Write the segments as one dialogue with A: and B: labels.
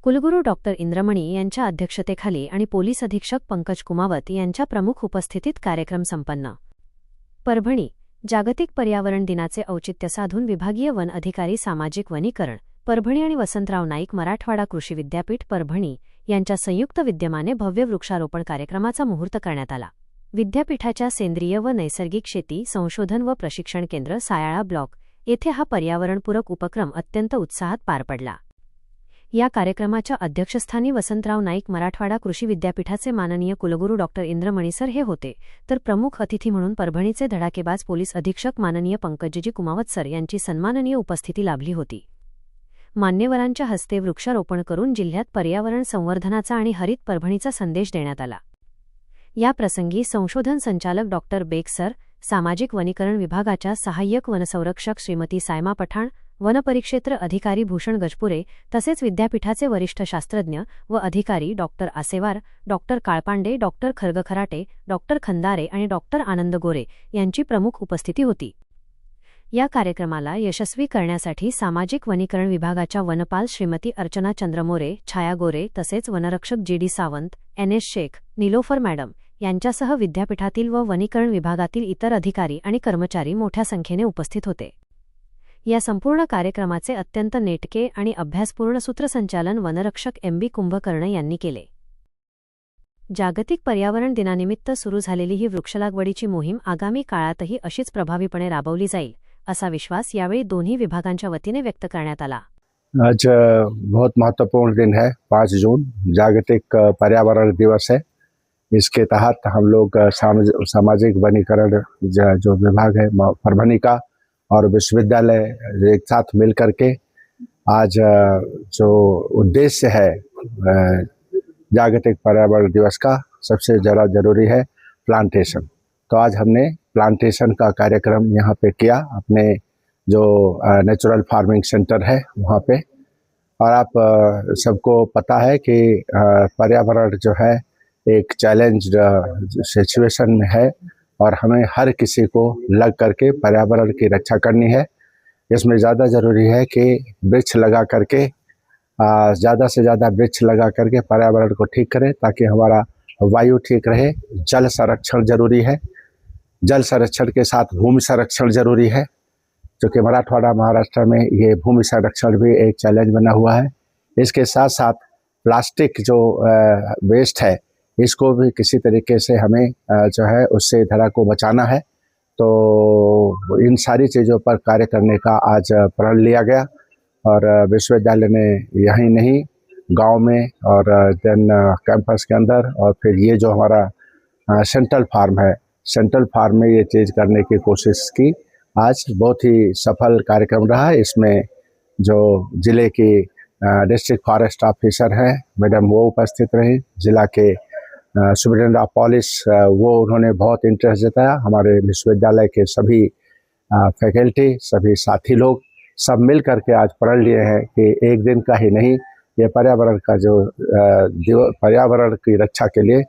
A: कुलगुरू डॉक्टर इंद्रमणी यांच्या अध्यक्षतेखाली आणि पोलीस अधीक्षक पंकज कुमावत यांच्या प्रमुख उपस्थितीत कार्यक्रम संपन्न. परभणी जागतिक पर्यावरण दिनाचे औचित्य साधून विभागीय वन अधिकारी सामाजिक वनीकरण परभणी आणि वसंतराव नाईक मराठवाडा कृषी विद्यापीठ परभणी यांच्या संयुक्त विद्यमाने भव्य वृक्षारोपण कार्यक्रमाचा मुहूर्त करण्यात आला. विद्यापीठाच्या सेंद्रिय व नैसर्गिक शेती संशोधन व प्रशिक्षण केंद्र सायाळा ब्लॉक येथे हा पर्यावरणपूरक उपक्रम अत्यंत उत्साहात पार पडला. या कार्यक्रमाच्या अध्यक्षस्थानी वसंतराव नाईक मराठवाडा कृषी विद्यापीठाचे माननीय कुलगुरू डॉक्टर इंद्रमणी सर हे होते, तर प्रमुख अतिथी म्हणून परभणीचे धडाकेबाज पोलीस अधीक्षक माननीय पंकजजी कुमावत सर यांची सन्माननीय उपस्थिती लाभली होती. मान्यवरांच्या हस्ते वृक्षारोपण करून जिल्ह्यात पर्यावरण संवर्धनाचा आणि हरित परभणीचा संदेश देण्यात आला. या प्रसंगी संशोधन संचालक डॉक्टर बेग सर, सामाजिक वनीकरण विभागाच्या सहाय्यक वनसंरक्षक श्रीमती सायमा पठाण, वनपरिक्षेत्र अधिकारी भूषण गजपुरे तसेच विद्यापीठाचे वरिष्ठ शास्त्रज्ञ व अधिकारी doctor Asewar, doctor Kalpande, doctor खरगखराटे, डॉक्टर खंदारे आणि डॉक्टर आनंद गोरे यांची प्रमुख उपस्थिती होती. या कार्यक्रमाला यशस्वी करण्यासाठी सामाजिक वनीकरण विभागाच्या वनपाल श्रीमती अर्चना चंद्रमोरे, छाया गोरे तसेच वनरक्षक G D. Sawant, N S. Shaikh, Nilofar madam यांच्यासह विद्यापीठातील व वनीकरण विभागातील इतर अधिकारी आणि कर्मचारी मोठ्या संख्येने उपस्थित होते. या संपूर्ण कार्यक्रमाचे अत्यंत नेटके आणि अभ्यासपूर्ण सूत्रसंचालन वनरक्षक एम.बी. कुंभकर्ण यांनी केले. जागतिक पर्यावरण दिनानिमित्त सुरू झालेली ही वृक्षलागवडीची मोहीम आगामी काळातही अशीच प्रभावीपणे राबवली जाईल, असा विश्वास यावेळी दोन्ही विभागांच्या वतीने व्यक्त करण्यात आला.
B: आज बहुत महत्वपूर्ण दिन है, 5 जून जागतिक पर्यावरण दिवस है। इसके तहत हम लोग सामाजिक वनीकरण जो विभाग है परभणी का और विश्वविद्यालय एक साथ मिल करके आज जो उद्देश्य है जागतिक पर्यावरण दिवस का, सबसे ज़्यादा जरूरी है प्लांटेशन। तो आज हमने प्लांटेशन का कार्यक्रम यहाँ पे किया, अपने जो नेचुरल फार्मिंग सेंटर है वहाँ पे। और आप सबको पता है कि पर्यावरण जो है एक चैलेंज सिचुएशन में है और हमें हर किसी को लग करके पर्यावरण की रक्षा करनी है। इसमें ज़्यादा ज़रूरी है कि वृक्ष लगा करके ज़्यादा से ज़्यादा वृक्ष लगा करके पर्यावरण को ठीक करें ताकि हमारा वायु ठीक रहे। जल संरक्षण जरूरी है, जल संरक्षण के साथ भूमि संरक्षण जरूरी है, जो कि मराठवाड़ा महाराष्ट्र में ये भूमि संरक्षण भी एक चैलेंज बना हुआ है। इसके साथ साथ प्लास्टिक जो वेस्ट है इसको भी किसी तरीके से हमें जो है उससे धरा को बचाना है। तो इन सारी चीज़ों पर कार्य करने का आज प्रण लिया गया और विश्वविद्यालय ने यहीं नहीं गांव में और देन कैंपस के अंदर और फिर ये जो हमारा सेंट्रल फार्म है, सेंट्रल फार्म में ये चीज़ करने की कोशिश की। आज बहुत ही सफल कार्यक्रम रहा। इसमें जो ज़िले की डिस्ट्रिक्ट फॉरेस्ट ऑफिसर हैं मैडम वो उपस्थित रही, जिला के सुप्रिटेंडेंट ऑफ पुलिस वो उन्होंने बहुत इंटरेस्ट जताया। हमारे विश्वविद्यालय के सभी फैकल्टी, सभी साथी लोग सब मिल करके आज प्रण लिए हैं कि एक दिन का ही नहीं, ये पर्यावरण का जो पर्यावरण की रक्षा के लिए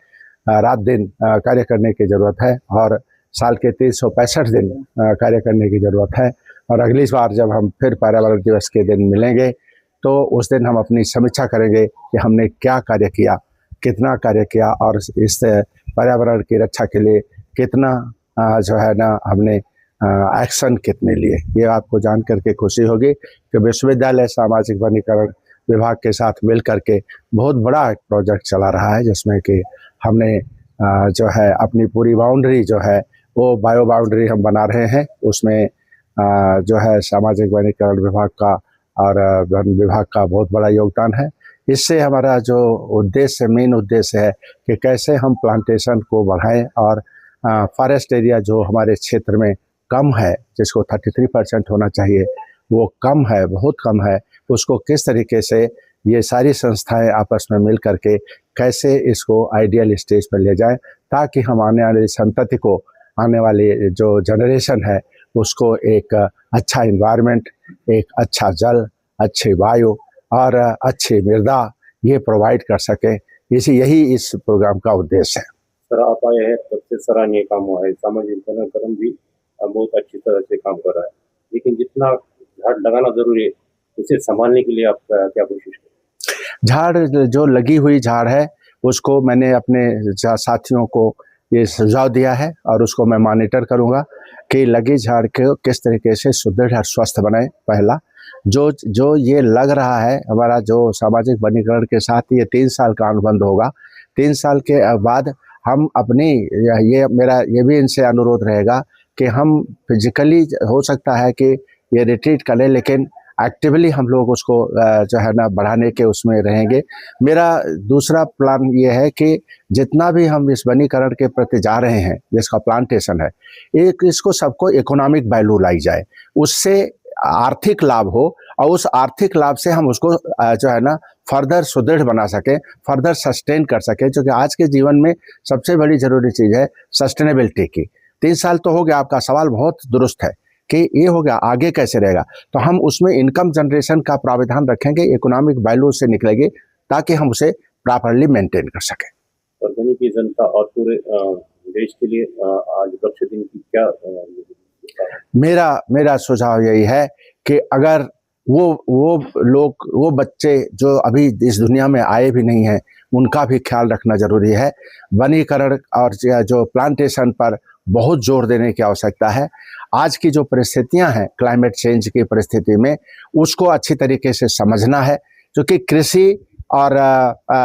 B: रात दिन कार्य करने की ज़रूरत है और साल के 365 दिन कार्य करने की ज़रूरत है। और अगली बार जब हम फिर पर्यावरण दिवस के दिन मिलेंगे तो उस दिन हम अपनी समीक्षा करेंगे कि हमने क्या कार्य किया, कितना कार्य किया और इस पर्यावरण की रक्षा के लिए कितना जो है ना हमने एक्शन कितने लिए। ये आपको जान करके खुशी होगी कि विश्वविद्यालय सामाजिक वनीकरण विभाग के साथ मिल करके बहुत बड़ा एक प्रोजेक्ट चला रहा है, जिसमें कि हमने जो है अपनी पूरी बाउंड्री जो है वो बायो बाउंड्री हम बना रहे हैं। उसमें जो है सामाजिक वनीकरण विभाग का और वन विभाग का बहुत बड़ा योगदान है। इससे हमारा जो उद्देश्य, मेन उद्देश्य है कि कैसे हम प्लांटेशन को बढ़ाएं और फॉरेस्ट एरिया जो हमारे क्षेत्र में कम है, जिसको 33% होना चाहिए, वो कम है, बहुत कम है, उसको किस तरीके से ये सारी संस्थाएं आपस में मिल करके कैसे इसको आइडियल स्टेज पर ले जाएं ताकि हम आने वाली संतति को, आने वाली जो जनरेशन है उसको एक अच्छा इन्वायरमेंट, एक अच्छा जल, अच्छी वायु और अच्छी मृदा ये प्रोवाइड कर सके। यही इस प्रोग्राम का उद्देश्य है।
C: सर आप आए हैं, सबसे सराहनीय काम हुआ है। सामाजिक वनीकरण भी बहुत अच्छी तरह से काम कर रहा है, लेकिन जितना झाड़ लगाना जरूरी है उसे संभालने के लिए आप क्या कोशिश करें?
B: झाड़ जो लगी हुई झाड़ है उसको मैंने अपने साथियों को ये सुझाव दिया है और उसको मैं मॉनिटर करूंगा कि लगी झाड़ को किस तरीके से सुदृढ़ और स्वस्थ बनाए। पहला जो ये लग रहा है हमारा जो सामाजिक वनीकरण के साथ ये 3 साल का अनुबंध होगा। 3 साल के बाद हम अपनी ये भी इनसे अनुरोध रहेगा कि हम फिजिकली हो सकता है कि ये रिट्रीट करें, लेकिन एक्टिवली हम लोग उसको जो है ना बढ़ाने के उसमें रहेंगे। मेरा दूसरा प्लान ये है कि जितना भी हम इस वनीकरण के प्रति जा रहे हैं, जिसका प्लांटेशन है, इसको सबको इकोनॉमिक वैल्यू लाई जाए, उससे आर्थिक लाभ हो और उस आर्थिक लाभ से हम उसको जो है ना फर्दर सुदृढ़ बना सकें, फर्दर सस्टेन कर सकें, क्योंकि आज के जीवन में सबसे बड़ी जरूरी चीज़ है सस्टेनेबिलिटी की। 3 साल तो हो गया, आपका सवाल बहुत दुरुस्त है कि ये हो गया, आगे कैसे रहेगा, तो हम उसमें इनकम जनरेशन का प्रावधान रखेंगे, इकोनॉमिक वैल्यू से निकलेगी ताकि हम उसे प्रॉपरली मेंटेन कर सकें।
C: परभणी की जनता और पूरे देश के लिए आज वृक्ष दिन की क्या
B: मेरा सुझाव यही है कि अगर वो बच्चे जो अभी इस दुनिया में आए भी नहीं हैं, उनका भी ख्याल रखना जरूरी है। वनीकरण और जो प्लांटेशन पर बहुत जोर देने की आवश्यकता है। आज की जो परिस्थितियां हैं क्लाइमेट चेंज की परिस्थिति में, उसको अच्छी तरीके से समझना है, क्योंकि कृषि और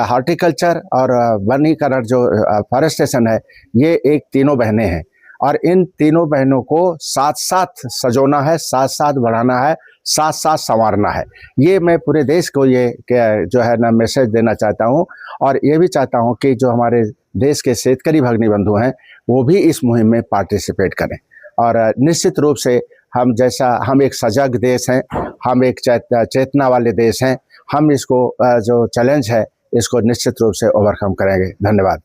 B: हॉर्टिकल्चर और वनीकरण जो फॉरेस्टेशन है, ये एक तीनों बहनें हैं और इन तीनों बहनों को साथ साथ सजोना है, साथ साथ बढ़ाना है, साथ साथ संवारना है। ये मैं पूरे देश को ये जो है ना मैसेज देना चाहता हूँ और ये भी चाहता हूँ कि जो हमारे देश के शेतकरी भगिनी बंधु हैं वो भी इस मुहिम में पार्टिसिपेट करें। और निश्चित रूप से हम एक सजग देश हैं, हम एक चेतना वाले देश हैं, हम इसको जो चैलेंज है इसको निश्चित रूप से ओवरकम करेंगे। धन्यवाद।